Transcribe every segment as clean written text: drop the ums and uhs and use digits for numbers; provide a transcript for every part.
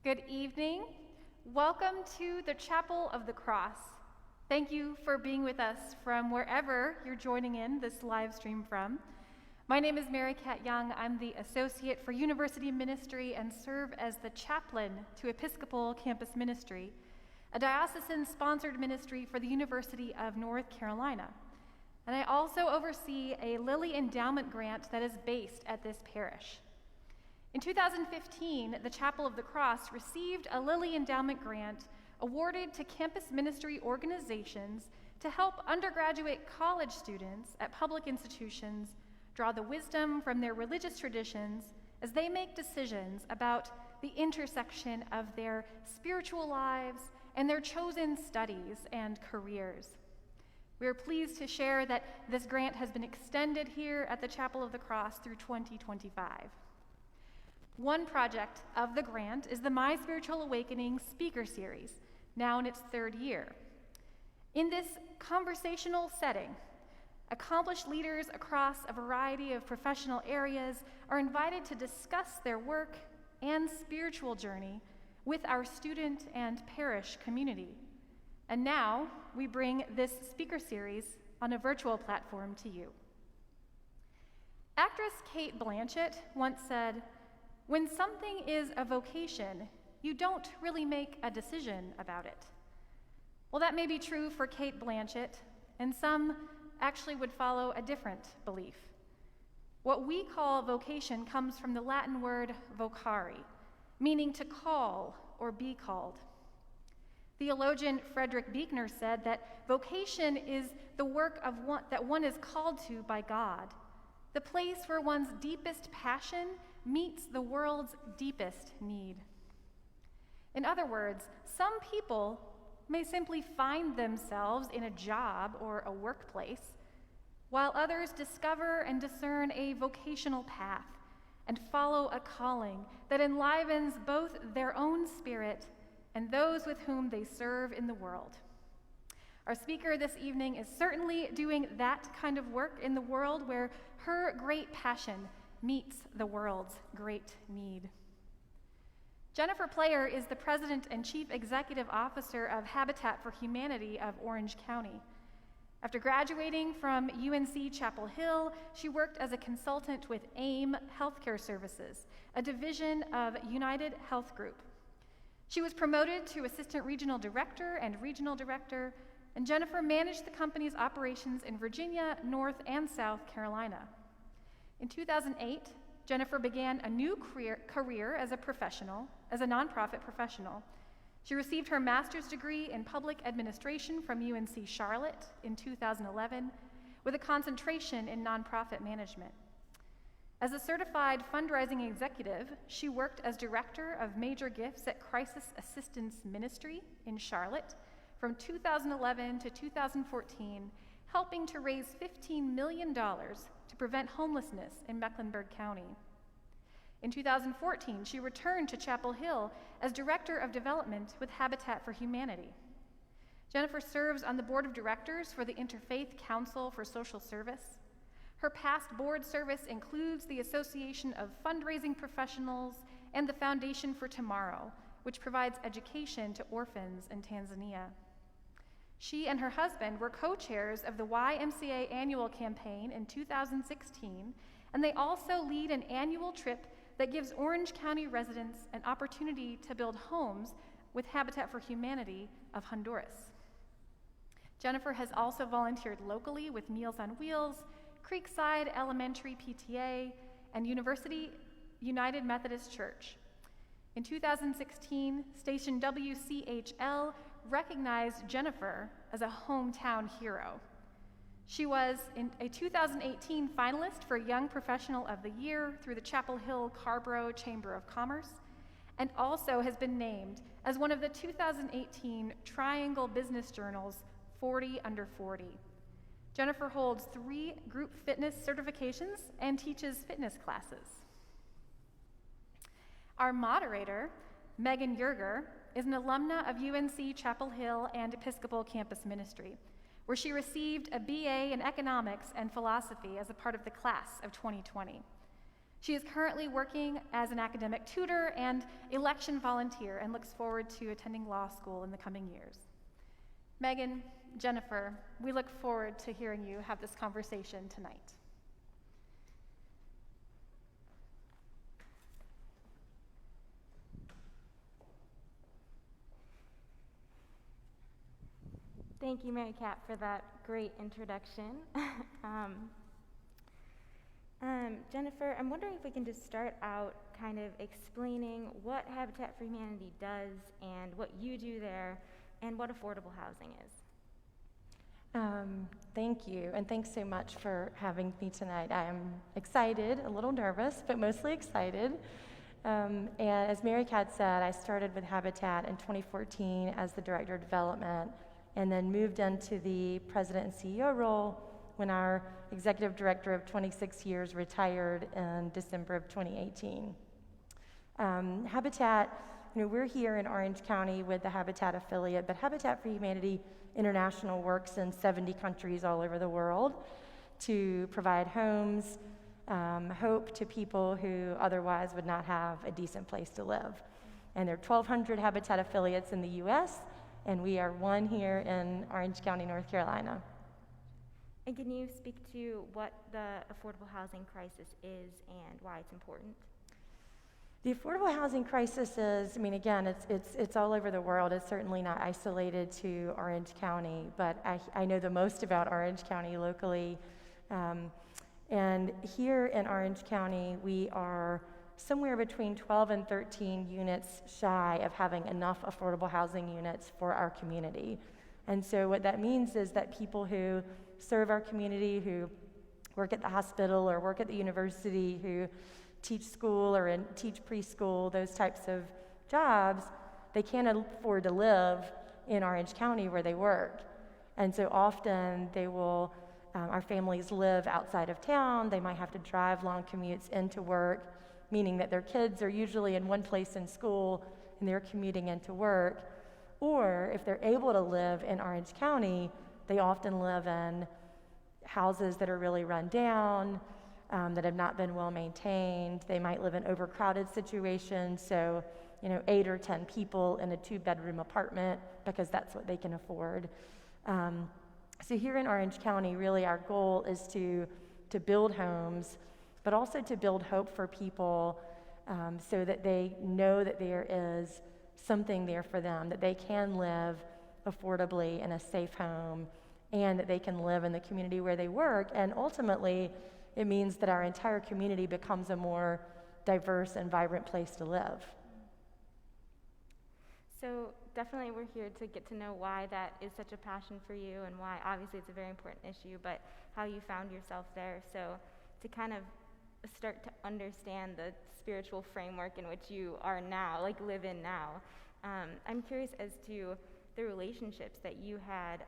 Good evening. Welcome to the Chapel of the Cross. Thank you for being with us from wherever you're joining in this live stream from. My name is Mary Kat Young. I'm the Associate for University Ministry and serve as the chaplain to Episcopal Campus Ministry, a diocesan-sponsored ministry for the University of North Carolina. And I also oversee a Lilly Endowment grant that is based at this parish. In 2015, the Chapel of the Cross received a Lilly Endowment grant awarded to campus ministry organizations to help undergraduate college students at public institutions draw the wisdom from their religious traditions as they make decisions about the intersection of their spiritual lives and their chosen studies and careers. We are pleased to share that this grant has been extended here at the Chapel of the Cross through 2025. One project of the grant is the My Spiritual Awakening speaker series, now in its third year. In this conversational setting, accomplished leaders across a variety of professional areas are invited to discuss their work and spiritual journey with our student and parish community. And now we bring this speaker series on a virtual platform to you. Actress Cate Blanchett once said, "When something is a vocation, you don't really make a decision about it." Well, that may be true for Cate Blanchett, and some actually would follow a different belief. What we call vocation comes from the Latin word vocare, meaning to call or be called. Theologian Frederick Buechner said that vocation is the work of that one is called to by God, the place where one's deepest passion meets the world's deepest need. In other words, some people may simply find themselves in a job or a workplace, while others discover and discern a vocational path and follow a calling that enlivens both their own spirit and those with whom they serve in the world. Our speaker this evening is certainly doing that kind of work in the world where her great passion meets the world's great need. Jennifer Player is the President and Chief Executive Officer of Habitat for Humanity of Orange County. After graduating from UNC Chapel Hill, she worked as a consultant with AIM Healthcare Services, a division of United Health Group. She was promoted to Assistant Regional Director and Regional Director, and Jennifer managed the company's operations in Virginia, North and South Carolina. In 2008, Jennifer began a new career as a nonprofit professional. She received her master's degree in public administration from UNC Charlotte in 2011, with a concentration in nonprofit management. As a certified fundraising executive, she worked as director of major gifts at Crisis Assistance Ministry in Charlotte from 2011 to 2014, helping to raise $15 million to prevent homelessness in Mecklenburg County. In 2014, she returned to Chapel Hill as Director of Development with Habitat for Humanity. Jennifer serves on the board of directors for the Interfaith Council for Social Service. Her past board service includes the Association of Fundraising Professionals and the Foundation for Tomorrow, which provides education to orphans in Tanzania. She and her husband were co-chairs of the YMCA annual campaign in 2016, and they also lead an annual trip that gives Orange County residents an opportunity to build homes with Habitat for Humanity of Honduras. Jennifer has also volunteered locally with Meals on Wheels, Creekside Elementary PTA, and University United Methodist Church. In 2016, station WCHL recognized Jennifer as a hometown hero. She was a 2018 finalist for Young Professional of the Year through the Chapel Hill Carborough Chamber of Commerce, and also has been named as one of the 2018 Triangle Business Journal's 40 Under 40. Jennifer holds 3 group fitness certifications and teaches fitness classes. Our moderator, Megan Yerger, is an alumna of UNC Chapel Hill and Episcopal Campus Ministry, where she received a BA in Economics and Philosophy as a part of the class of 2020. She is currently working as an academic tutor and election volunteer and looks forward to attending law school in the coming years. Megan, Jennifer, we look forward to hearing you have this conversation tonight. Thank you, Mary Kat, for that great introduction. Jennifer, I'm wondering if we can just start out kind of explaining what Habitat for Humanity does and what you do there and what affordable housing is. Thank you, and thanks so much for having me tonight. I am excited, a little nervous, but mostly excited. And as Mary Kat said, I started with Habitat in 2014 as the Director of Development, and then moved into the President and CEO role when our Executive Director of 26 years retired in December of 2018. Habitat, we're here in Orange County with the Habitat affiliate, but Habitat for Humanity International works in 70 countries all over the world to provide homes, hope to people who otherwise would not have a decent place to live. And there are 1,200 Habitat affiliates in the US, and we are one here in Orange County, North Carolina. And can you speak to what the affordable housing crisis is and why it's important? The affordable housing crisis is, again, it's all over the world. It's certainly not isolated to Orange County, but I know the most about Orange County locally. And here in Orange County, we are somewhere between 12 and 13 units shy of having enough affordable housing units for our community. And so what that means is that people who serve our community, who work at the hospital or work at the university, who teach school or teach preschool, those types of jobs, they can't afford to live in Orange County where they work. And so often they will, our families live outside of town. They might have to drive long commutes into work, meaning that their kids are usually in one place in school and they're commuting into work. Or if they're able to live in Orange County, they often live in houses that are really run down, that have not been well maintained. They might live in overcrowded situations, so 8 or 10 people in a 2-bedroom apartment because that's what they can afford. So here in Orange County, really our goal is to build homes, but also to build hope for people so that they know that there is something there for them, that they can live affordably in a safe home, and that they can live in the community where they work. And ultimately, it means that our entire community becomes a more diverse and vibrant place to live. So definitely we're here to get to know why that is such a passion for you and why obviously it's a very important issue, but how you found yourself there. So to kind of start to understand the spiritual framework in which you are now, live in now, I'm curious as to the relationships that you had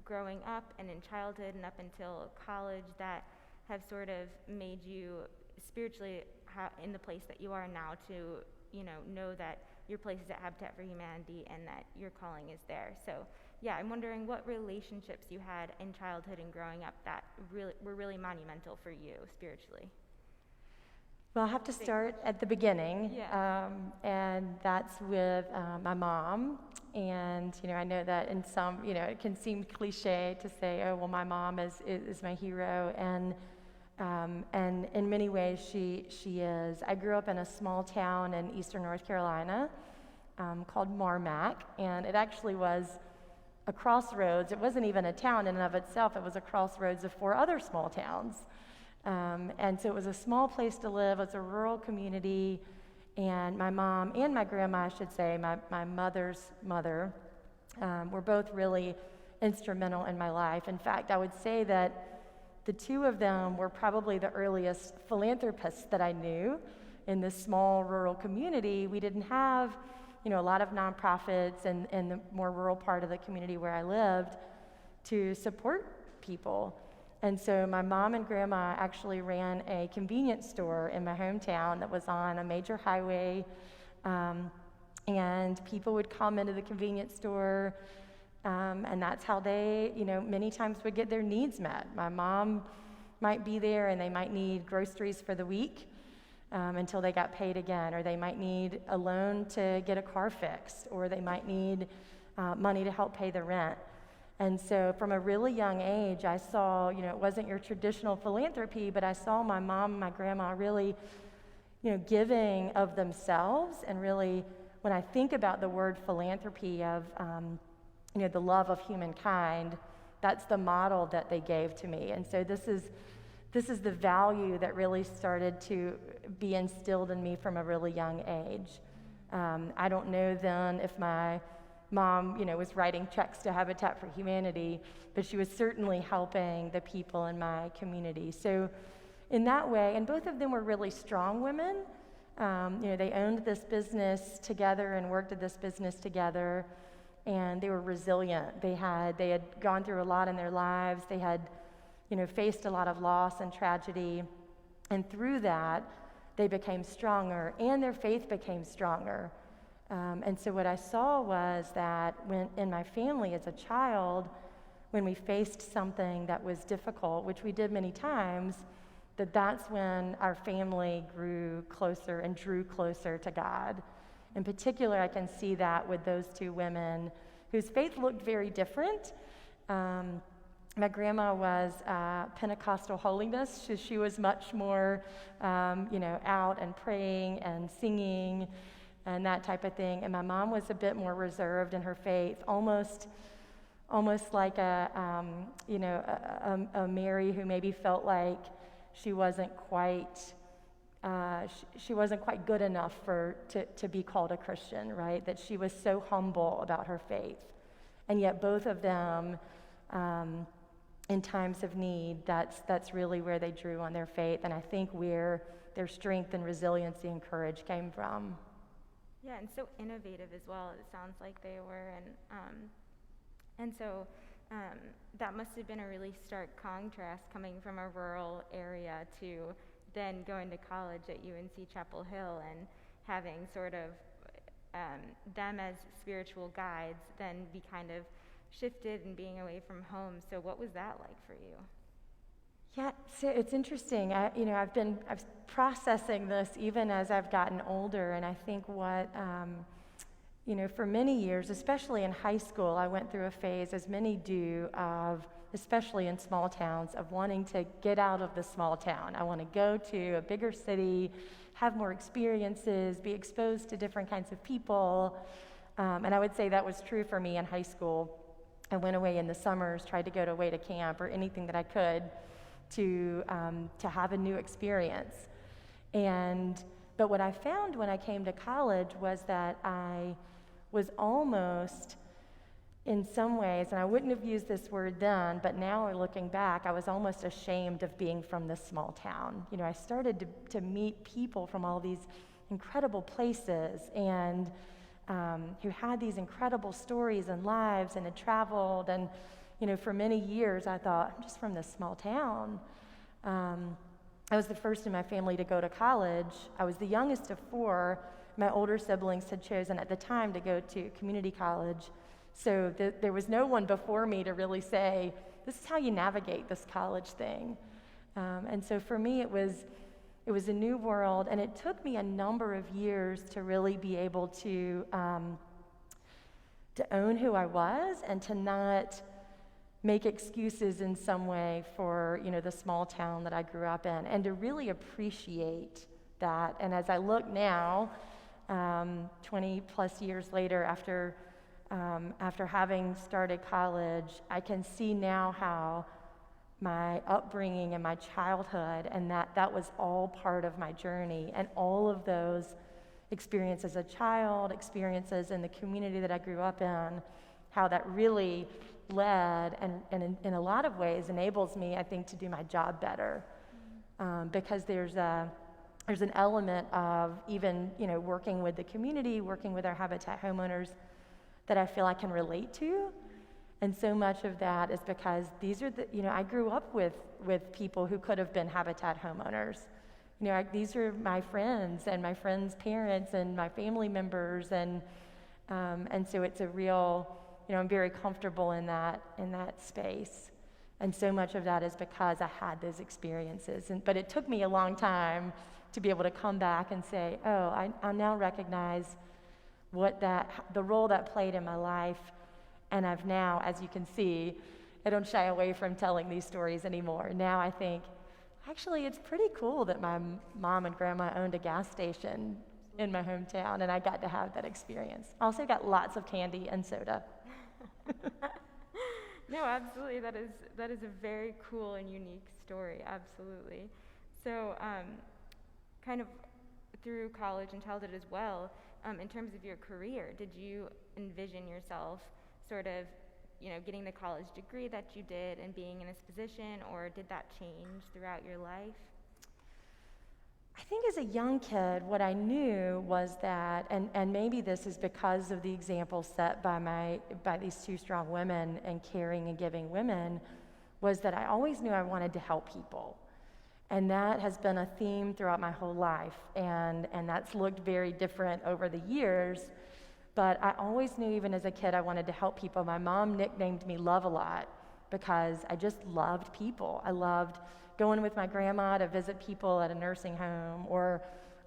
growing up and in childhood and up until college that have sort of made you spiritually in the place that you are now to, know that your place is at Habitat for Humanity and that your calling is there. So yeah, I'm wondering what relationships you had in childhood and growing up that were really monumental for you spiritually. Well, I'll have to start at the beginning, Yeah. And that's with my mom. And I know that in some, it can seem cliche to say, oh, well, my mom is my hero, and in many ways she is. I grew up in a small town in eastern North Carolina called Marmac, and it actually was a crossroads. It wasn't even a town in and of itself. It was a crossroads of 4 other small towns. And so it was a small place to live. It was a rural community. And my mom and my grandma, I should say, my mother's mother, were both really instrumental in my life. In fact, I would say that the 2 of them were probably the earliest philanthropists that I knew in this small rural community. We didn't have, a lot of nonprofits in the more rural part of the community where I lived to support people. And so my mom and grandma actually ran a convenience store in my hometown that was on a major highway, and people would come into the convenience store, and that's how they, many times would get their needs met. My mom might be there and they might need groceries for the week, until they got paid again, or they might need a loan to get a car fixed, or they might need money to help pay the rent. And so from a really young age, I saw, it wasn't your traditional philanthropy, but I saw my mom and my grandma really, giving of themselves. And really, when I think about the word philanthropy of, the love of humankind, that's the model that they gave to me. And so this is the value that really started to be instilled in me from a really young age. I don't know then if my mom, was writing checks to Habitat for Humanity, but she was certainly helping the people in my community. So in that way, and both of them were really strong women. They owned this business together and worked at this business together, and they were resilient. They had gone through a lot in their lives. They had, faced a lot of loss and tragedy, and through that, they became stronger, and their faith became stronger. And so what I saw was that when in my family as a child, when we faced something that was difficult, which we did many times, that's when our family grew closer and drew closer to God. In particular, I can see that with those two women whose faith looked very different. My grandma was Pentecostal holiness. She was much more, out and praying and singing and that type of thing. And my mom was a bit more reserved in her faith, almost like a Mary who maybe felt like she wasn't quite good enough to be called a Christian, right? That she was so humble about her faith. And yet both of them, in times of need, that's really where they drew on their faith, and I think where their strength and resiliency and courage came from. Yeah, and so innovative as well, it sounds like they were. And so that must have been a really stark contrast coming from a rural area to then going to college at UNC Chapel Hill and having sort of them as spiritual guides then be kind of shifted and being away from home. So what was that like for you? Yeah, so it's interesting. I've been processing this even as I've gotten older, and I think what, for many years, especially in high school, I went through a phase, as many do, of, especially in small towns, of wanting to get out of the small town. I want to go to a bigger city, have more experiences, be exposed to different kinds of people, and I would say that was true for me in high school. I went away in the summers, tried to go away to camp or anything that I could to have a new experience. But what I found when I came to college was that I was almost, in some ways, and I wouldn't have used this word then, but now looking back, I was almost ashamed of being from this small town. I started to meet people from all these incredible places and who had these incredible stories and lives and had traveled. And, for many years, I thought, I'm just from this small town. I was the first in my family to go to college. I was the youngest of four. My older siblings had chosen at the time to go to community college. So there was no one before me to really say, this is how you navigate this college thing. And so for me, it was a new world, and it took me a number of years to really be able to own who I was and to not make excuses in some way for, the small town that I grew up in, and to really appreciate that. And as I look now, 20 plus years later after having started college, I can see now how my upbringing and my childhood, and that was all part of my journey, and all of those experiences as a child, experiences in the community that I grew up in, how that really led and in a lot of ways enables me, I think, to do my job better, because there's an element of even, working with the community, working with our Habitat homeowners that I feel I can relate to. And so much of that is because these are I grew up with people who could have been Habitat homeowners. These are my friends and my friends' parents and my family members, and so it's a real, I'm very comfortable in that space. And so much of that is because I had those experiences. But it took me a long time to be able to come back and say, oh, I now recognize the role that played in my life, and I've now, as you can see, I don't shy away from telling these stories anymore. Now I think, actually, it's pretty cool that my mom and grandma owned a gas station in my hometown, and I got to have that experience. Also got lots of candy and soda. No, absolutely. That is a very cool and unique story. Absolutely. So, kind of through college and childhood as well, in terms of your career, did you envision yourself sort of, getting the college degree that you did and being in this position, or did that change throughout your life? I think as a young kid, what I knew was that, and maybe this is because of the example set by these two strong women and caring and giving women, was that I always knew I wanted to help people. And that has been a theme throughout my whole life, and that's looked very different over the years, but I always knew, even as a kid, I wanted to help people. My mom nicknamed me Love-A-Lot because I just loved people. I loved going with my grandma to visit people at a nursing home, or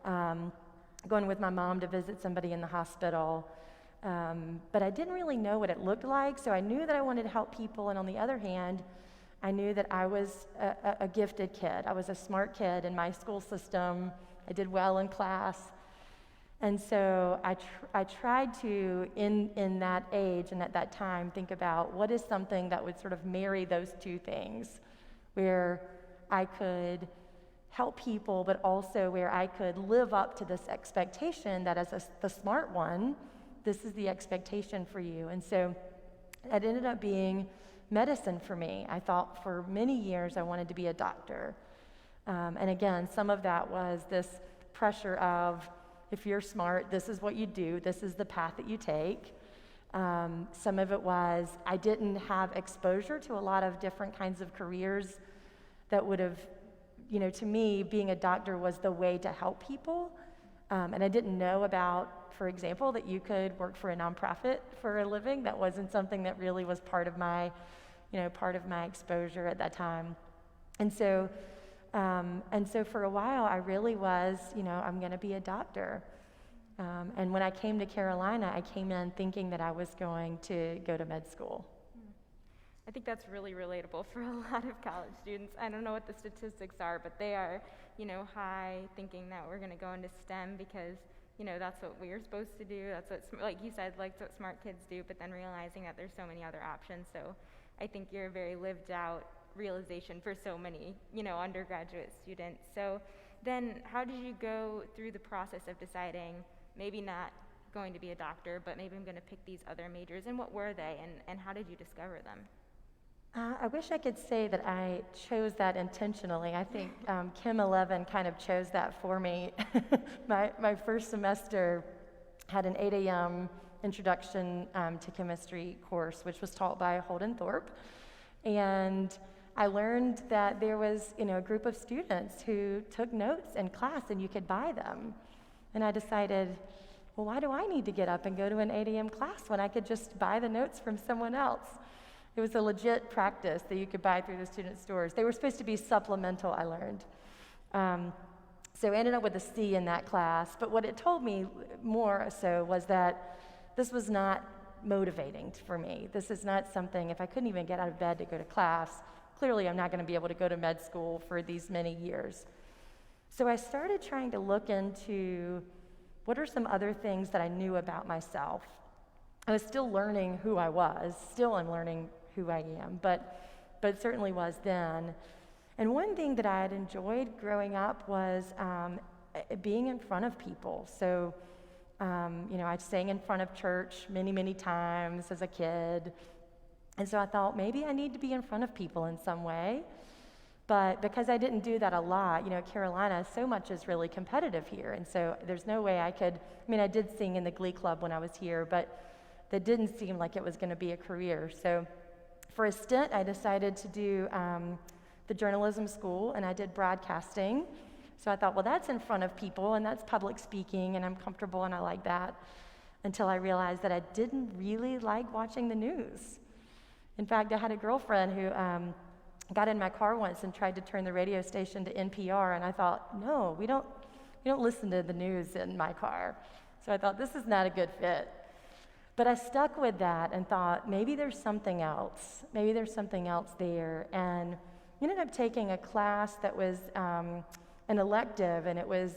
going with my mom to visit somebody in the hospital. But I didn't really know what it looked like, so I knew that I wanted to help people, and on the other hand, I knew that I was a gifted kid. I was a smart kid in my school system. I did well in class. And so I tried to, in that age and at that time, think about what is something that would sort of marry those two things, where I could help people, but also where I could live up to this expectation that as the smart one, this is the expectation for you. And so it ended up being medicine for me. I thought for many years I wanted to be a doctor. And again, some of that was this pressure of, if you're smart, this is what you do, this is the path that you take. Some of it was, I didn't have exposure to a lot of different kinds of careers that would have, to me, being a doctor was the way to help people. And I didn't know about, for example, that you could work for a nonprofit for a living. That wasn't something that really was part of my exposure at that time. And so for a while, I really was, I'm going to be a doctor. And when I came to Carolina, I came in thinking that I was going to go to med school. I think that's really relatable for a lot of college students. I don't know what the statistics are, but they are, high, thinking that we're going to go into STEM because, that's what we're supposed to do. That's what, like you said, like what smart kids do, but then realizing that there's so many other options. So I think you're a very lived out realization for so many, undergraduate students. So then how did you go through the process of deciding maybe not going to be a doctor, but maybe I'm going to pick these other majors, and what were they, and how did you discover them? I wish I could say that I chose that intentionally. I think Chem 11 kind of chose that for me. My first semester had an 8 a.m. introduction to chemistry course, which was taught by Holden Thorpe. And I learned that there was, a group of students who took notes in class and you could buy them. And I decided, well, why do I need to get up and go to an 8 a.m. class when I could just buy the notes from someone else? It was a legit practice that you could buy through the student stores. They were supposed to be supplemental, I learned. So I ended up with a C in that class. But what it told me more so was that this was not motivating for me. This is not something, if I couldn't even get out of bed to go to class, clearly I'm not going to be able to go to med school for these many years. So I started trying to look into what are some other things that I knew about myself. I was still learning who I was, still I'm learning who I am, but certainly was then. And one thing that I had enjoyed growing up was being in front of people. So, I sang in front of church many, many times as a kid. And so I thought, maybe I need to be in front of people in some way. But because I didn't do that a lot, Carolina, so much is really competitive here. And so there's no way I did sing in the Glee Club when I was here, but that didn't seem like it was going to be a career. So for a stint, I decided to do the journalism school, and I did broadcasting. So I thought, well, that's in front of people, and that's public speaking, and I'm comfortable, and I like that, until I realized that I didn't really like watching the news. In fact, I had a girlfriend who got in my car once and tried to turn the radio station to NPR, and I thought, no, we don't you don't listen to the news in my car. So I thought, this is not a good fit. But I stuck with that and thought, maybe there's something else. Maybe there's something else there. And ended up taking a class that was an elective, and it was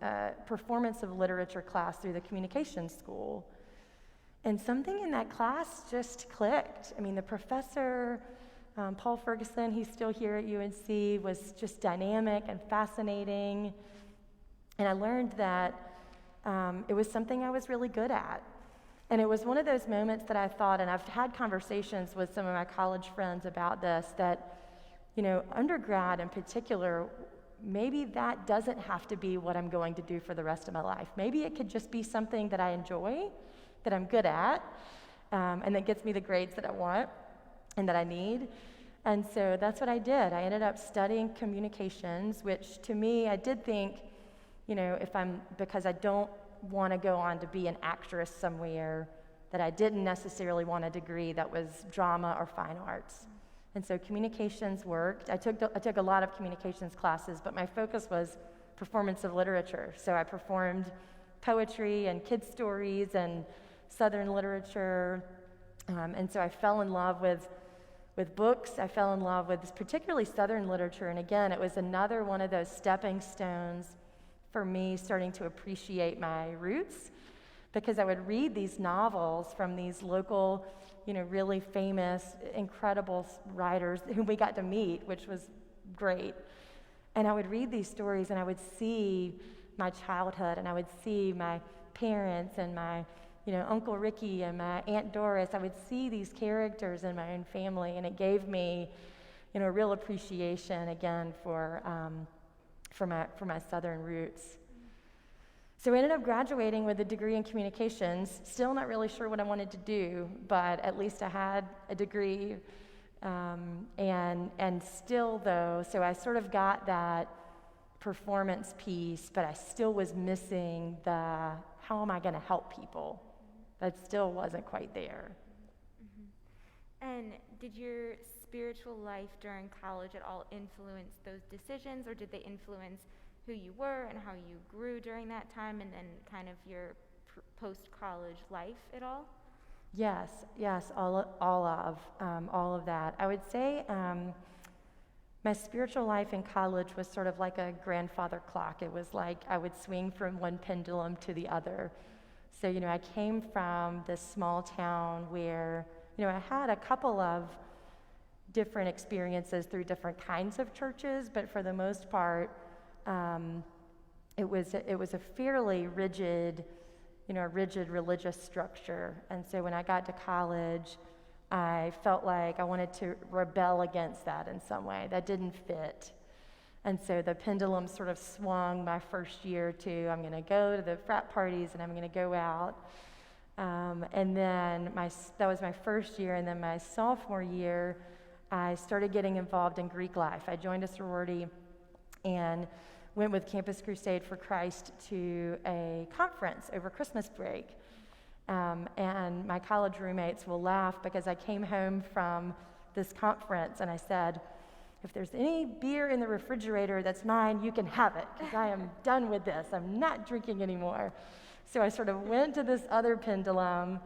a performance of literature class through the communications school. And something in that class just clicked. I mean, the professor, Paul Ferguson, he's still here at UNC, was just dynamic and fascinating. And I learned that it was something I was really good at. And it was one of those moments that I thought, and I've had conversations with some of my college friends about this, that, undergrad in particular, maybe that doesn't have to be what I'm going to do for the rest of my life. Maybe it could just be something that I enjoy, that I'm good at, and that gets me the grades that I want and that I need. And so that's what I did. I ended up studying communications, which to me, I did think, because I don't want to go on to be an actress somewhere, that I didn't necessarily want a degree that was drama or fine arts. And so communications worked. I took a lot of communications classes, but my focus was performance of literature. So I performed poetry and kids' stories and Southern literature. And so I fell in love with books. I fell in love with particularly Southern literature. And again, it was another one of those stepping stones for me starting to appreciate my roots, because I would read these novels from these local, really famous, incredible writers whom we got to meet, which was great. And I would read these stories and I would see my childhood, and I would see my parents and my, Uncle Ricky and my Aunt Doris. I would see these characters in my own family, and it gave me, a real appreciation again for my Southern roots. So I ended up graduating with a degree in communications, still not really sure what I wanted to do, but at least I had a degree. And still though, so I sort of got that performance piece, but I still was missing the, how am I going to help people? That still wasn't quite there. Mm-hmm. And did your spiritual life during college at all influence those decisions, or did they influence who you were and how you grew during that time, and then kind of your post-college life at all? Yes, all of that. I would say my spiritual life in college was sort of like a grandfather clock. It was like I would swing from one pendulum to the other. So, I came from this small town where, I had a couple of different experiences through different kinds of churches, but for the most part, it was a fairly rigid religious structure. And so when I got to college, I felt like I wanted to rebel against that in some way. That didn't fit. And so the pendulum sort of swung my first year to, I'm going to go to the frat parties and I'm going to go out. And then that was my first year. And then my sophomore year, I started getting involved in Greek life. I joined a sorority and went with Campus Crusade for Christ to a conference over Christmas break. And my college roommates will laugh because I came home from this conference and I said, if there's any beer in the refrigerator that's mine, you can have it, because I am done with this. I'm not drinking anymore. So I sort of went to this other pendulum,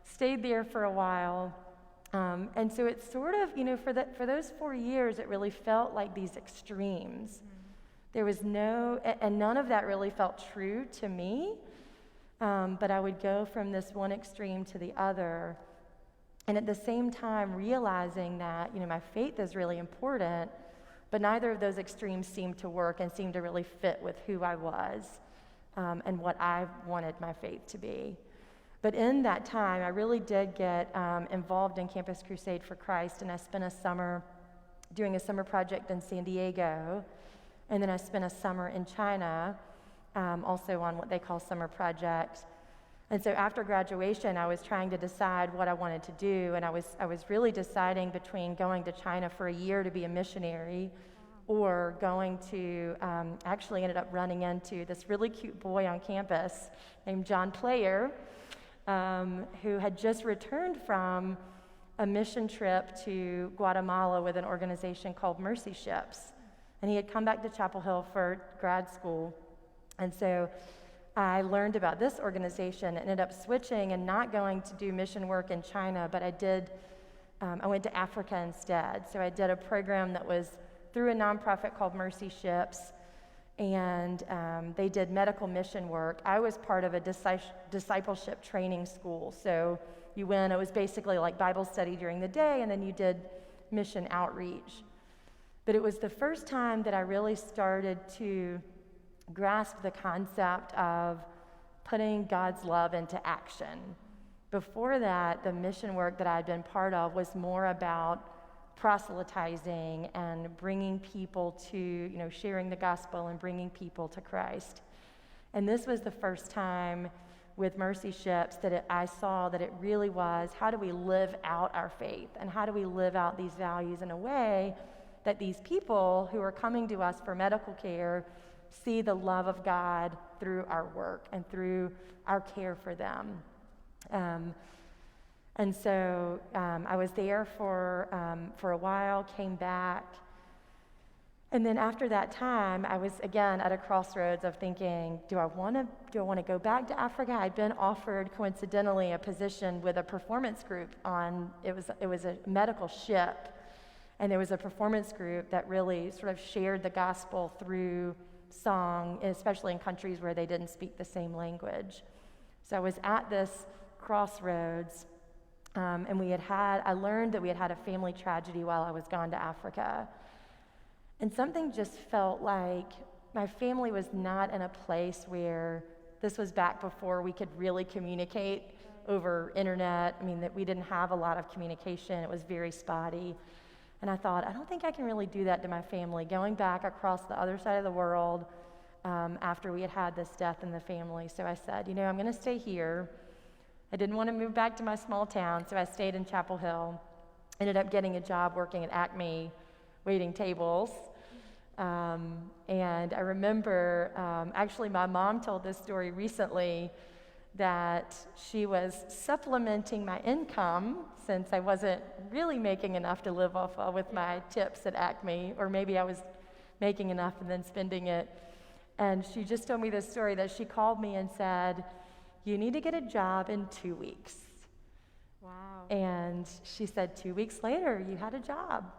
stayed there for a while. And so it's sort of, for those 4 years, it really felt like these extremes. There was and none of that really felt true to me. But I would go from this one extreme to the other. And at the same time, realizing that, my faith is really important, but neither of those extremes seemed to work and seemed to really fit with who I was and what I wanted my faith to be. But in that time, I really did get involved in Campus Crusade for Christ, and I spent a summer doing a summer project in San Diego, and then I spent a summer in China, also on what they call summer projects. And so after graduation, I was trying to decide what I wanted to do, and I was really deciding between going to China for a year to be a missionary, or going to, actually ended up running into this really cute boy on campus named John Player, who had just returned from a mission trip to Guatemala with an organization called Mercy Ships. And he had come back to Chapel Hill for grad school. And so I learned about this organization, ended up switching and not going to do mission work in China, but I went to Africa instead. So I did a program that was through a nonprofit called Mercy Ships, and they did medical mission work. I was part of a discipleship training school. So you went, it was basically like Bible study during the day, and then you did mission outreach. But it was the first time that I really started to grasp the concept of putting God's love into action. Before that, the mission work that I'd been part of was more about proselytizing and bringing people to, sharing the gospel and bringing people to Christ. And this was the first time with Mercy Ships that I saw that it really was, how do we live out our faith? And how do we live out these values in a way that these people who are coming to us for medical care see the love of God through our work and through our care for them. And so I was there for a while, came back. And then after that time, I was again at a crossroads of thinking, do I want to go back to Africa? I'd been offered coincidentally a position with a performance group it was a medical ship. And there was a performance group that really sort of shared the gospel through song, especially in countries where they didn't speak the same language. So I was at this crossroads, and I learned that we had had a family tragedy while I was gone to Africa. And something just felt like my family was not in a place where this was back before we could really communicate over internet. That we didn't have a lot of communication. It was very spotty. And I thought, I don't think I can really do that to my family, going back across the other side of the world after we had had this death in the family. So I said, I'm going to stay here. I didn't want to move back to my small town, so I stayed in Chapel Hill. Ended up getting a job working at Acme, waiting tables. And I remember, actually my mom told this story recently, that she was supplementing my income since I wasn't really making enough to live off of with my tips at Acme, or maybe I was making enough and then spending it. And she just told me this story that she called me and said, you need to get a job in 2 weeks. Wow. And she said 2 weeks later, you had a job.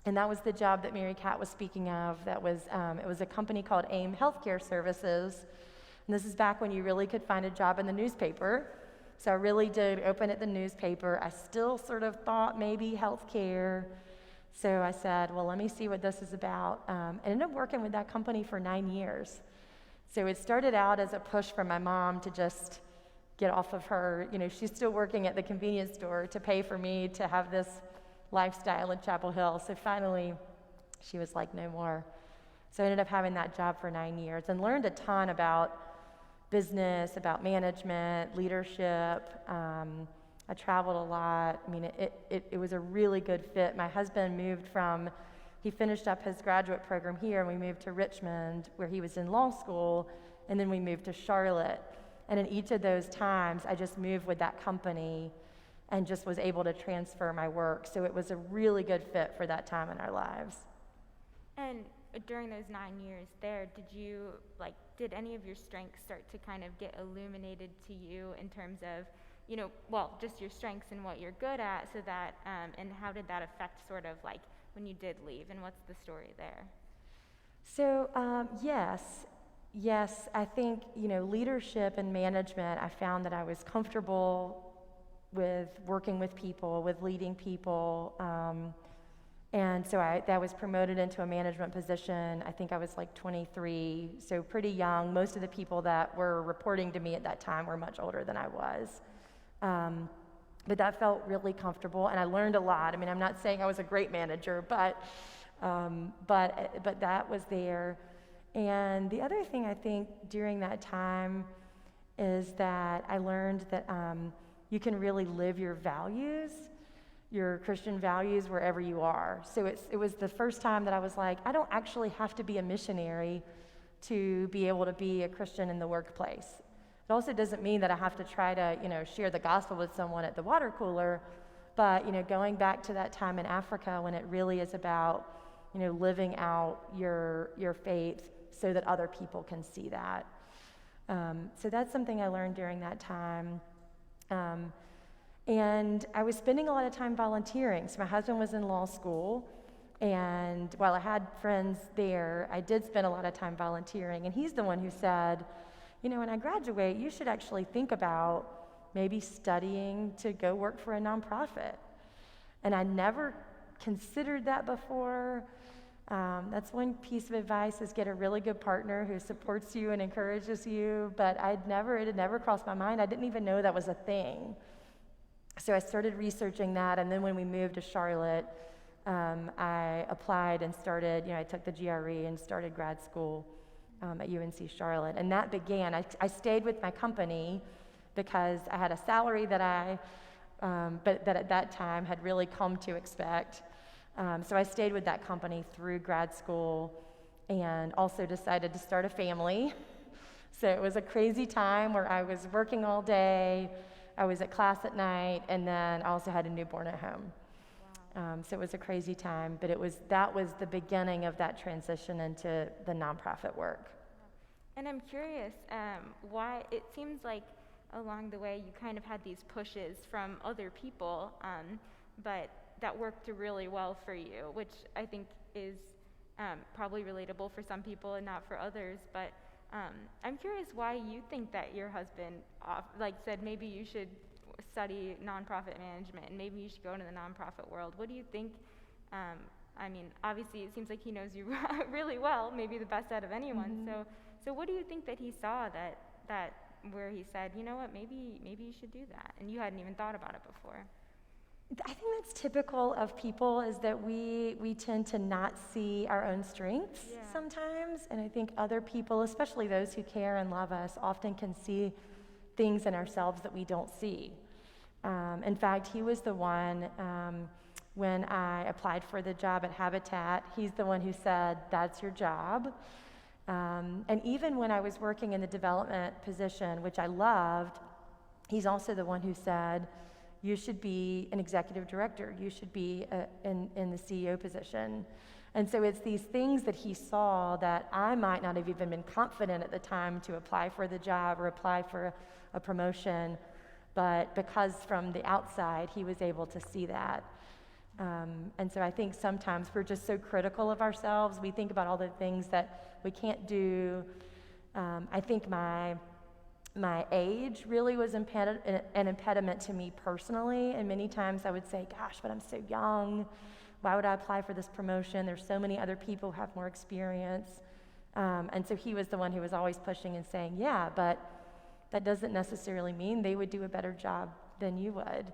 And that was the job that Mary Kat was speaking of. That was, it was a company called AIM Healthcare Services. And this is back when you really could find a job in the newspaper. So I really did open at the newspaper. I still sort of thought maybe healthcare. So I said, well, let me see what this is about. I ended up working with that company for 9 years. So it started out as a push from my mom to just get off of her. She's still working at the convenience store to pay for me to have this lifestyle in Chapel Hill. So finally, she was like, no more. So I ended up having that job for 9 years and learned a ton about business, about management, leadership. I traveled a lot. It was a really good fit. My husband he finished up his graduate program here, and we moved to Richmond, where he was in law school, and then we moved to Charlotte. And in each of those times, I just moved with that company and just was able to transfer my work. So it was a really good fit for that time in our lives. And during those 9 years there, did any of your strengths start to kind of get illuminated to you in terms of, just your strengths and what you're good at, so that, and how did that affect sort of like when you did leave, and what's the story there? So, yes, I think, leadership and management, I found that I was comfortable with working with people, with leading people, and so I was promoted into a management position. I think I was like 23, so pretty young. Most of the people that were reporting to me at that time were much older than I was. But that felt really comfortable, and I learned a lot. I'm not saying I was a great manager, but that was there. And the other thing I think during that time is that I learned that you can really live your values, your Christian values, wherever you are. So it was the first time that I was like, I don't actually have to be a missionary to be able to be a Christian in the workplace. It also doesn't mean that I have to try to, share the gospel with someone at the water cooler, but, going back to that time in Africa when it really is about, living out your faith, so that other people can see that. So that's something I learned during that time. And I was spending a lot of time volunteering. So my husband was in law school, and while I had friends there, I did spend a lot of time volunteering. And he's the one who said, when I graduate, you should actually think about maybe studying to go work for a nonprofit. And I never considered that before. That's one piece of advice, is get a really good partner who supports you and encourages you. But it had never crossed my mind. I didn't even know that was a thing. So I started researching that, and then when we moved to Charlotte, I applied and started, I took the GRE and started grad school at UNC Charlotte. And that began, I stayed with my company because I had a salary that but that at that time had really come to expect. So I stayed with that company through grad school and also decided to start a family. So it was a crazy time where I was working all day, I was at class at night, and then I also had a newborn at home. Wow. So it was a crazy time, but that was the beginning of that transition into the nonprofit work. And I'm curious, why it seems like along the way you kind of had these pushes from other people, but that worked really well for you, which I think is probably relatable for some people and not for others. But I'm curious why you think that your husband said maybe you should study nonprofit management and maybe you should go into the nonprofit world. What do you think? Obviously it seems like he knows you really well, maybe the best out of anyone. Mm-hmm. So what do you think that he saw that where he said, you know what, maybe you should do that, and you hadn't even thought about it before? I think that's typical of people, is that we tend to not see our own strengths sometimes. And I think other people, especially those who care and love us, often can see things in ourselves that we don't see. In fact, he was the one, when I applied for the job at Habitat, he's the one who said, that's your job. And even when I was working in the development position, which I loved, he's also the one who said, you should be an executive director. You should be in the CEO position. And so it's these things that he saw that I might not have even been confident at the time to apply for the job or apply for a promotion, but because from the outside he was able to see that. And so I think sometimes we're just so critical of ourselves. We think about all the things that we can't do. I think my age really was an impediment to me personally, and many times I would say, gosh, but I'm so young. Why would I apply for this promotion? There's so many other people who have more experience. And so he was the one who was always pushing and saying, yeah, but that doesn't necessarily mean they would do a better job than you would.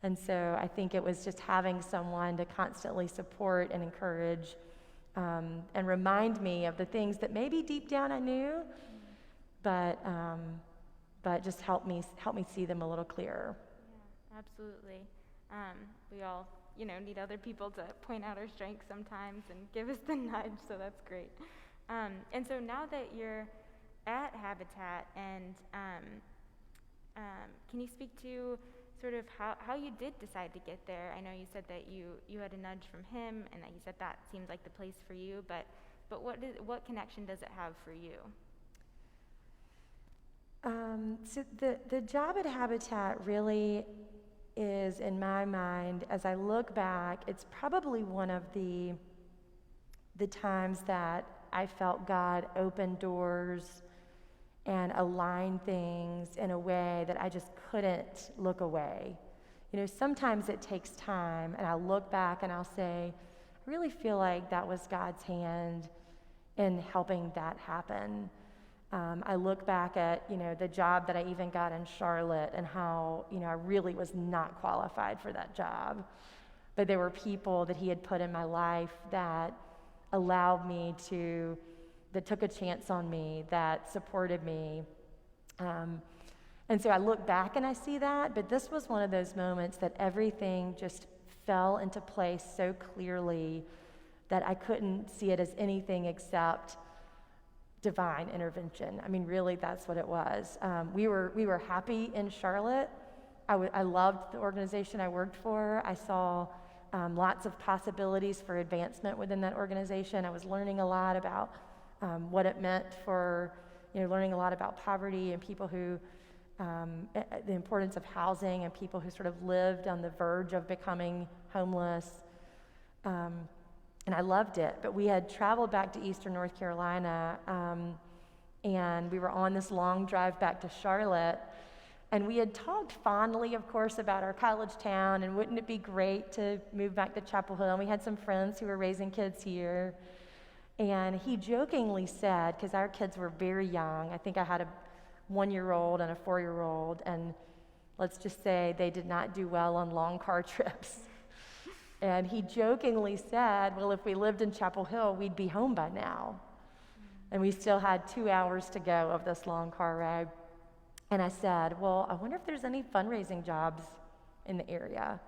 And so I think it was just having someone to constantly support and encourage and remind me of the things that maybe deep down I knew, but just help me see them a little clearer. Yeah, absolutely. We all, need other people to point out our strengths sometimes and give us the nudge, so that's great. And so now that you're at Habitat, and can you speak to sort of how you did decide to get there? I know you said that you had a nudge from him, and that you said that seems like the place for you, but what connection does it have for you? So the job at Habitat really is, in my mind, as I look back, it's probably one of the times that I felt God open doors and align things in a way that I just couldn't look away. Sometimes it takes time, and I'll look back and I'll say, I really feel like that was God's hand in helping that happen. I look back at, the job that I even got in Charlotte and how, I really was not qualified for that job. But there were people that he had put in my life that allowed me that took a chance on me, that supported me. And so I look back and I see that, but this was one of those moments that everything just fell into place so clearly that I couldn't see it as anything except divine intervention. Really, that's what it was. We were happy in Charlotte. I loved the organization I worked for. I saw lots of possibilities for advancement within that organization. I was learning a lot about what it meant for, learning a lot about poverty and people who, the importance of housing and people who sort of lived on the verge of becoming homeless. And I loved it, but we had traveled back to Eastern North Carolina, and we were on this long drive back to Charlotte, and we had talked fondly, of course, about our college town, and wouldn't it be great to move back to Chapel Hill? And we had some friends who were raising kids here, and he jokingly said, because our kids were very young, I think I had a 1-year-old and a 4-year-old, and let's just say they did not do well on long car trips. And he jokingly said, well, if we lived in Chapel Hill, we'd be home by now. And we still had 2 hours to go of this long car ride. And I said, well, I wonder if there's any fundraising jobs in the area.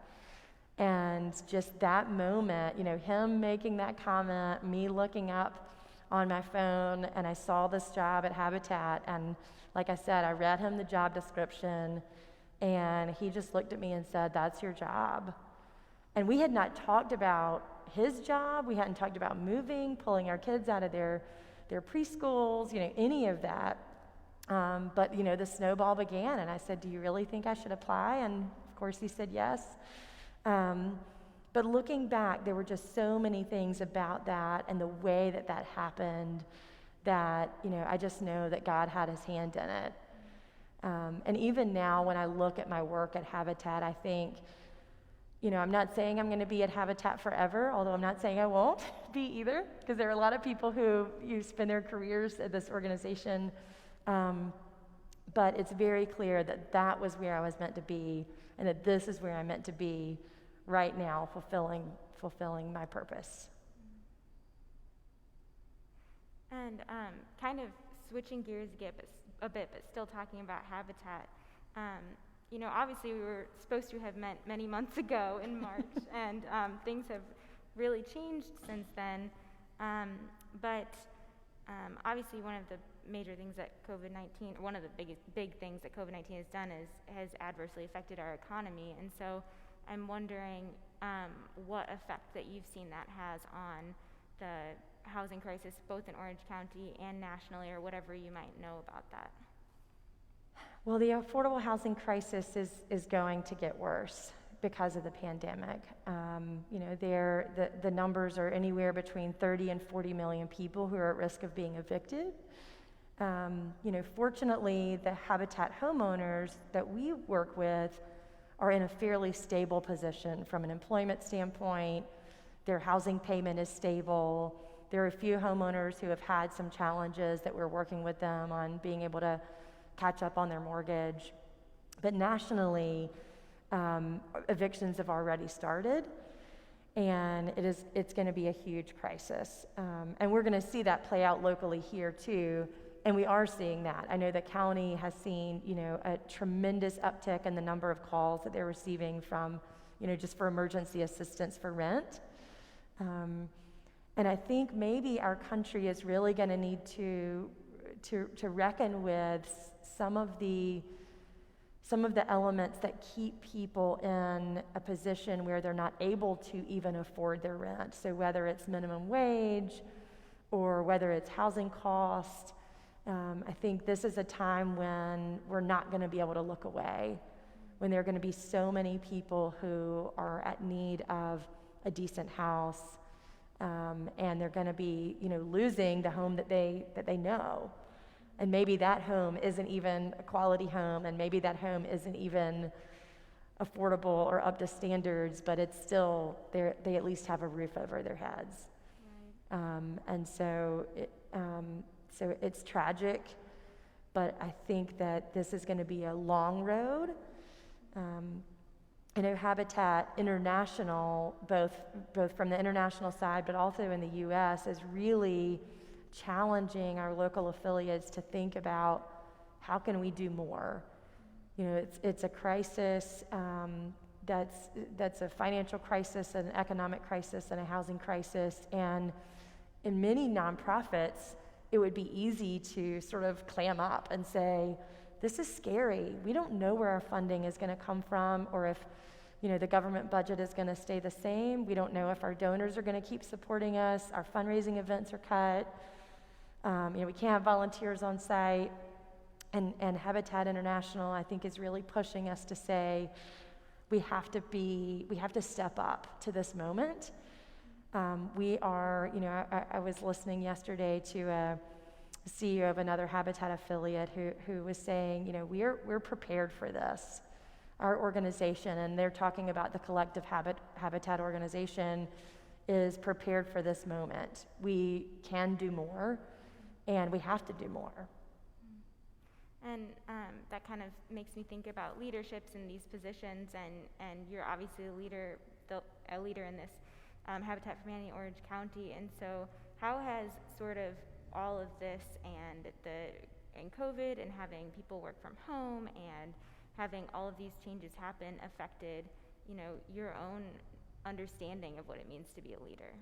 And just that moment, him making that comment, me looking up on my phone, and I saw this job at Habitat. And like I said, I read him the job description, and he just looked at me and said, that's your job. And we had not talked about his job. We hadn't talked about moving, pulling our kids out of their preschools, any of that. But the snowball began, and I said, do you really think I should apply? And of course he said yes. But looking back, there were just so many things about that and the way that that happened that, I just know that God had his hand in it. And even now when I look at my work at Habitat, I think, I'm not saying I'm going to be at Habitat forever, although I'm not saying I won't be either, because there are a lot of people who spend their careers at this organization. But it's very clear that that was where I was meant to be, and that this is where I'm meant to be right now, fulfilling my purpose. And kind of switching gears a bit, but still talking about Habitat. Obviously we were supposed to have met many months ago in March, and things have really changed since then. But obviously one of the major things that COVID-19, one of the big things that COVID-19 has done has adversely affected our economy. And so I'm wondering what effect that you've seen that has on the housing crisis, both in Orange County and nationally, or whatever you might know about that. Well, the affordable housing crisis is going to get worse because of the pandemic. The numbers are anywhere between 30 and 40 million people who are at risk of being evicted. Fortunately, the Habitat homeowners that we work with are in a fairly stable position from an employment standpoint. Their housing payment is stable. There are a few homeowners who have had some challenges that we're working with them on being able to catch up on their mortgage. But nationally, evictions have already started, and it's going to be a huge crisis. And we're going to see that play out locally here too, and we are seeing that. I know the county has seen, a tremendous uptick in the number of calls that they're receiving from, just for emergency assistance for rent. And I think maybe our country is really going to need to reckon with some of the elements that keep people in a position where they're not able to even afford their rent. So whether it's minimum wage or whether it's housing cost, I think this is a time when we're not going to be able to look away, when there are going to be so many people who are at need of a decent house, and they're going to be, losing the home that they know. And maybe that home isn't even a quality home, and maybe that home isn't even affordable or up to standards, but it's still, they at least have a roof over their heads. Right. And so it's tragic, but I think that this is going to be a long road. I know Habitat International, both from the international side, but also in the U.S., is really challenging our local affiliates to think about how can we do more. It's a crisis that's a financial crisis, an economic crisis, and a housing crisis. And in many nonprofits, it would be easy to sort of clam up and say, this is scary. We don't know where our funding is going to come from, or if the government budget is going to stay the same. We don't know if our donors are going to keep supporting us. Our fundraising events are cut. We can't have volunteers on site. And Habitat International, I think, is really pushing us to say we have to step up to this moment. We are, I was listening yesterday to a CEO of another Habitat affiliate who was saying, we're prepared for this, our organization, and they're talking about the collective Habitat organization is prepared for this moment. We can do more, and we have to do more. And that kind of makes me think about leaderships in these positions, and you're obviously a leader in this Habitat for Humanity Orange County. And so how has sort of all of this and COVID and having people work from home and having all of these changes happen affected, your own understanding of what it means to be a leader?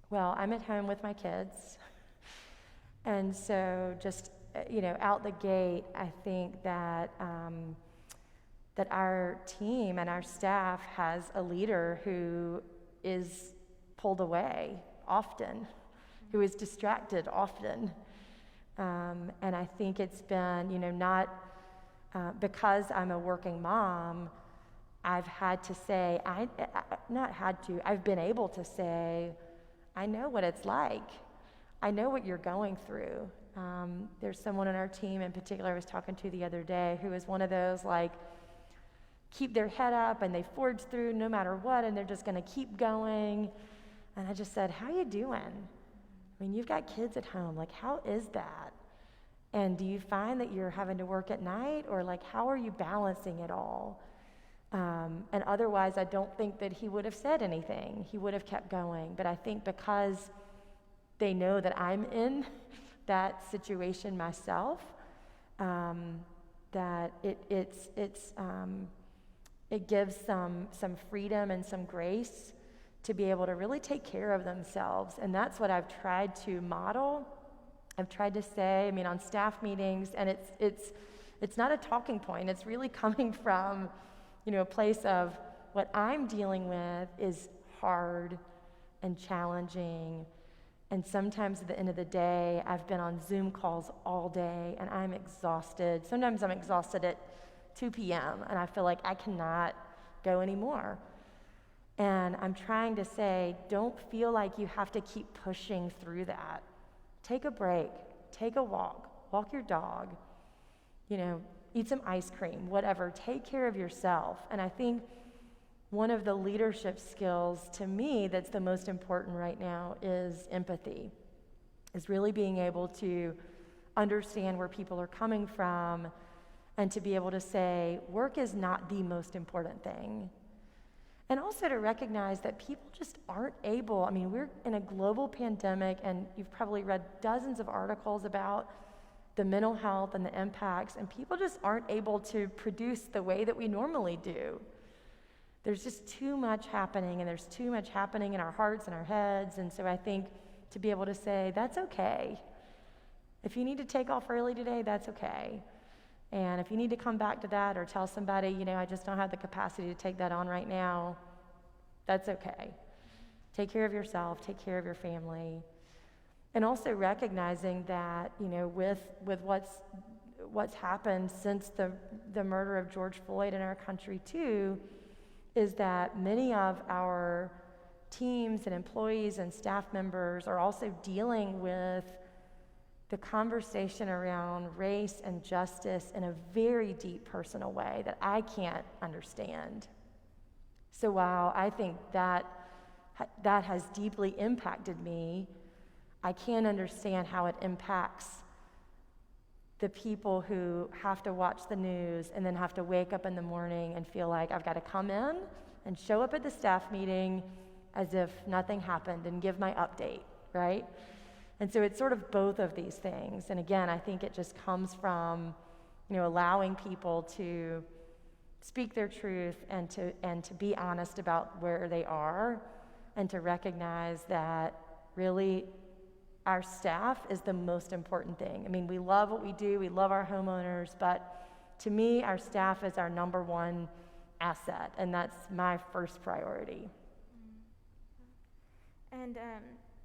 Well, I'm at home with my kids. And so just, out the gate, I think that that our team and our staff has a leader who is pulled away often, who is distracted often. And I think it's been, not because I'm a working mom, I've had to say, I've been able to say, I know what it's like. I know what you're going through. There's someone on our team in particular I was talking to the other day who is one of those, keep their head up and they forge through no matter what, and they're just going to keep going. And I just said, how you doing? I mean, you've got kids at home. How is that? And do you find that you're having to work at night, or how are you balancing it all? And otherwise, I don't think that he would have said anything. He would have kept going. But I think because they know that I'm in that situation myself, that it gives some freedom and some grace to be able to really take care of themselves. And that's what I've tried to model. I've tried to say, on staff meetings, and it's not a talking point. It's really coming from, a place of what I'm dealing with is hard and challenging. And sometimes at the end of the day, I've been on Zoom calls all day and I'm exhausted. Sometimes I'm exhausted at 2 p.m. and I feel like I cannot go anymore. And I'm trying to say, don't feel like you have to keep pushing through that. Take a break, take a walk your dog, eat some ice cream, whatever. Take care of yourself. And I think one of the leadership skills to me that's the most important right now is empathy, is really being able to understand where people are coming from and to be able to say, work is not the most important thing. And also to recognize that people just aren't able, we're in a global pandemic, and you've probably read dozens of articles about the mental health and the impacts, and people just aren't able to produce the way that we normally do. There's just too much happening, and there's too much happening in our hearts and our heads. And so I think to be able to say, that's okay. If you need to take off early today, that's okay. And if you need to come back to that or tell somebody, I just don't have the capacity to take that on right now, that's okay. Take care of yourself, take care of your family. And also recognizing that, with what's happened since the murder of George Floyd in our country too, is that many of our teams and employees and staff members are also dealing with the conversation around race and justice in a very deep personal way that I can't understand. So while I think that has deeply impacted me, I can't understand how it impacts the people who have to watch the news and then have to wake up in the morning and feel like I've got to come in and show up at the staff meeting as if nothing happened and give my update, right? And so it's sort of both of these things. And again, I think it just comes from, allowing people to speak their truth and to be honest about where they are, and to recognize that really our staff is the most important thing. We love what we do, we love our homeowners, but to me, our staff is our number one asset, and that's my first priority. And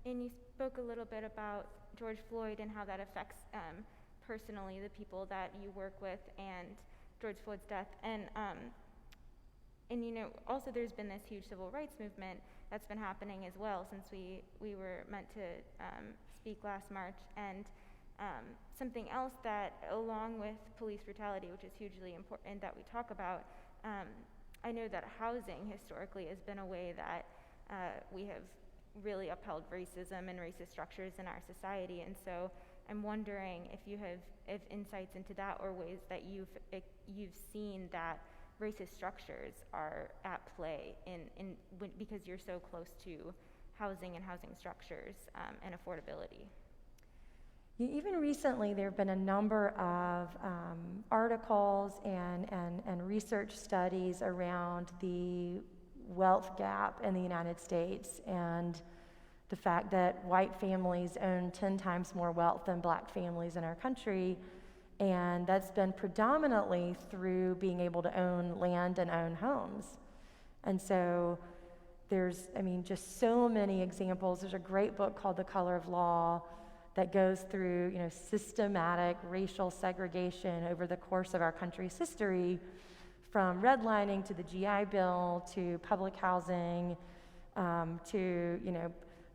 you spoke a little bit about George Floyd and how that affects personally the people that you work with and George Floyd's death. And also there's been this huge civil rights movement that's been happening as well since we were meant to speak last March. And something else that, along with police brutality, which is hugely important that we talk about, I know that housing historically has been a way that we have really upheld racism and racist structures in our society. And so I'm wondering if you have insights into that, or ways that you've seen that racist structures are at play because you're so close to housing and housing structures and affordability. Even recently, there have been a number of articles and research studies around the wealth gap in the United States, and the fact that white families own 10 times more wealth than black families in our country. And that's been predominantly through being able to own land and own homes. And so there's, just so many examples. There's a great book called The Color of Law that goes through, systematic racial segregation over the course of our country's history, from redlining to the GI Bill to public housing, to,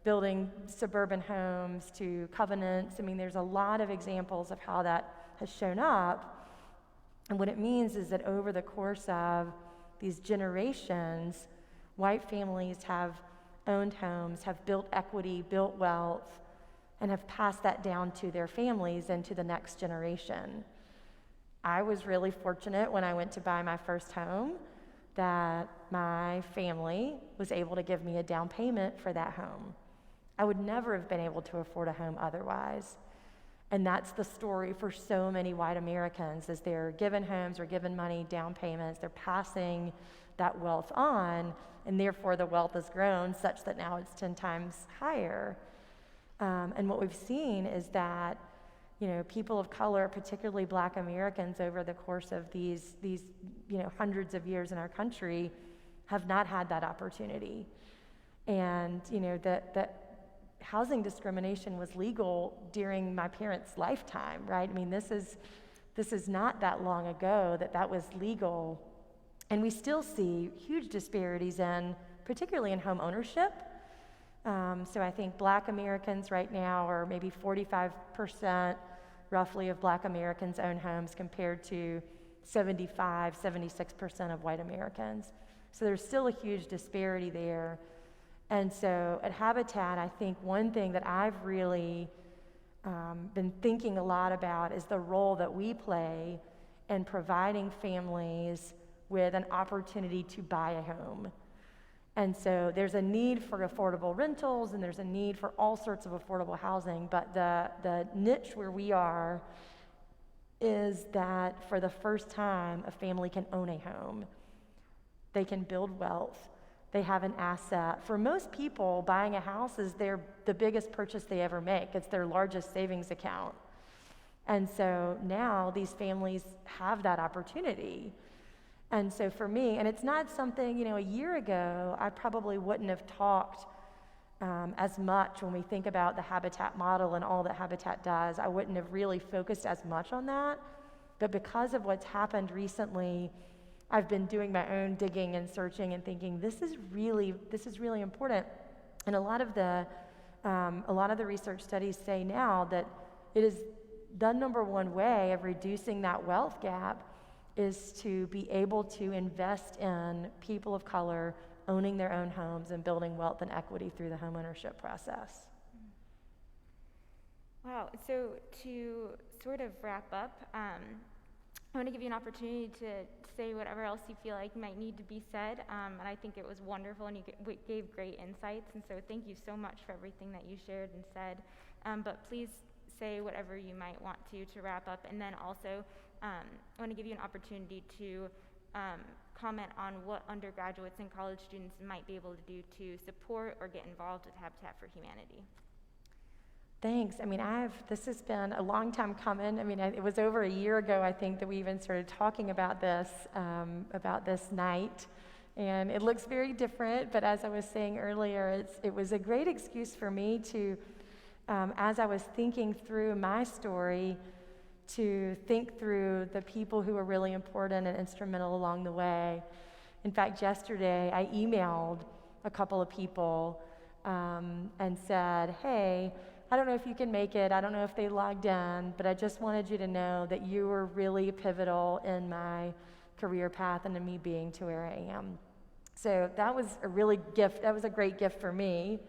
building suburban homes to covenants. There's a lot of examples of how that has shown up. And what it means is that over the course of these generations, white families have owned homes, have built equity, built wealth, and have passed that down to their families and to the next generation. I was really fortunate when I went to buy my first home that my family was able to give me a down payment for that home. I would never have been able to afford a home otherwise. And that's the story for so many white Americans, is they're given homes or given money, down payments, they're passing that wealth on, and therefore the wealth has grown such that now it's 10 times higher. And what we've seen is that, people of color, particularly black Americans, over the course of these hundreds of years in our country, have not had that opportunity. And, that housing discrimination was legal during my parents' lifetime, right? This is not that long ago that was legal. And we still see huge disparities particularly in home ownership. So I think black Americans right now are maybe 45% roughly of black Americans own homes, compared to 76% of white Americans. So there's still a huge disparity there. And so at Habitat, I think one thing that I've really been thinking a lot about is the role that we play in providing families with an opportunity to buy a home. And so there's a need for affordable rentals, and there's a need for all sorts of affordable housing, but the niche where we are is that for the first time, a family can own a home. They can build wealth. They have an asset. For most people, buying a house is the biggest purchase they ever make. It's their largest savings account. And so now these families have that opportunity. And so for me, and it's not something, a year ago, I probably wouldn't have talked as much when we think about the Habitat model and all that Habitat does. I wouldn't have really focused as much on that. But because of what's happened recently, I've been doing my own digging and searching and thinking, this is really important. And a lot of the research studies say now that it is the number one way of reducing that wealth gap is to be able to invest in people of color owning their own homes and building wealth and equity through the homeownership process. Wow, so to sort of wrap up, I want to give you an opportunity to say whatever else you feel like might need to be said, and I think it was wonderful, and you gave great insights, and so thank you so much for everything that you shared and said, but please say whatever you might want to wrap up, and then also I want to give you an opportunity to comment on what undergraduates and college students might be able to do to support or get involved with Habitat for Humanity. Thanks. This has been a long time coming. It was over a year ago, I think, that we even started talking about this night. And it looks very different, but as I was saying earlier, it was a great excuse for me to as I was thinking through my story, to think through the people who were really important and instrumental along the way. In fact, yesterday I emailed a couple of people and said, hey, I don't know if you can make it, I don't know if they logged in, but I just wanted you to know that you were really pivotal in my career path and in me being to where I am. So that was a great gift for me.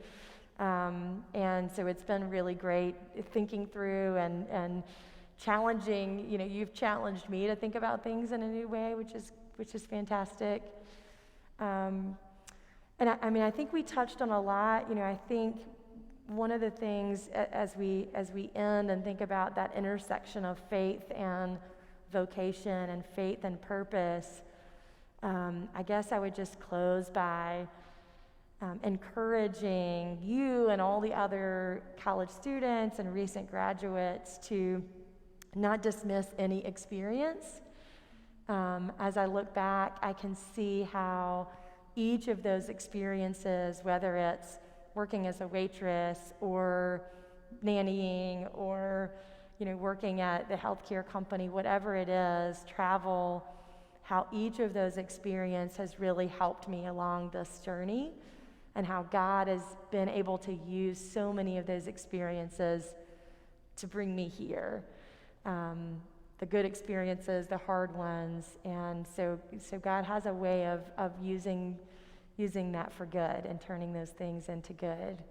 And so it's been really great thinking through and challenging, you've challenged me to think about things in a new way, which is fantastic. And I think we touched on a lot. I think one of the things as we end and think about that intersection of faith and vocation and faith and purpose, I guess I would just close by encouraging you and all the other college students and recent graduates to not dismiss any experience. As I look back, I can see how each of those experiences, whether it's working as a waitress or nannying or working at the healthcare company, whatever it is, travel, how each of those experiences has really helped me along this journey, and how God has been able to use so many of those experiences to bring me here. The good experiences, the hard ones, and so God has a way of using that for good and turning those things into good.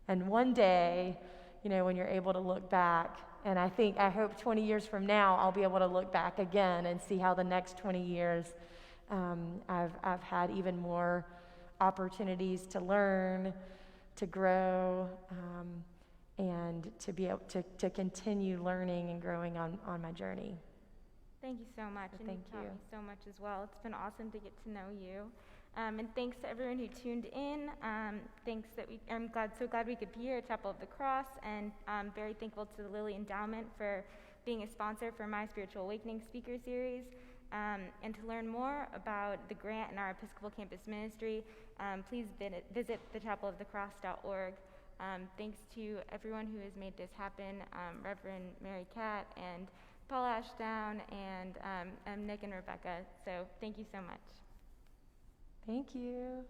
And one day, when you're able to look back, and I hope 20 years from now, I'll be able to look back again and see how the next 20 years I've had even more opportunities to learn, to grow, and to be able to continue learning and growing on my journey. Thank you so much, and Thank you taught you. me so much as well. It's been awesome to get to know you. And thanks to everyone who tuned in. I'm so glad we could be here at Chapel of the Cross, and I'm very thankful to the Lilly Endowment for being a sponsor for my Spiritual Awakening speaker series. And to learn more about the grant and our Episcopal Campus Ministry, please visit thechapelofthecross.org. Thanks to everyone who has made this happen, Reverend Mary Cat and Paul Ashdown and Nick and Rebecca. So thank you so much. Thank you.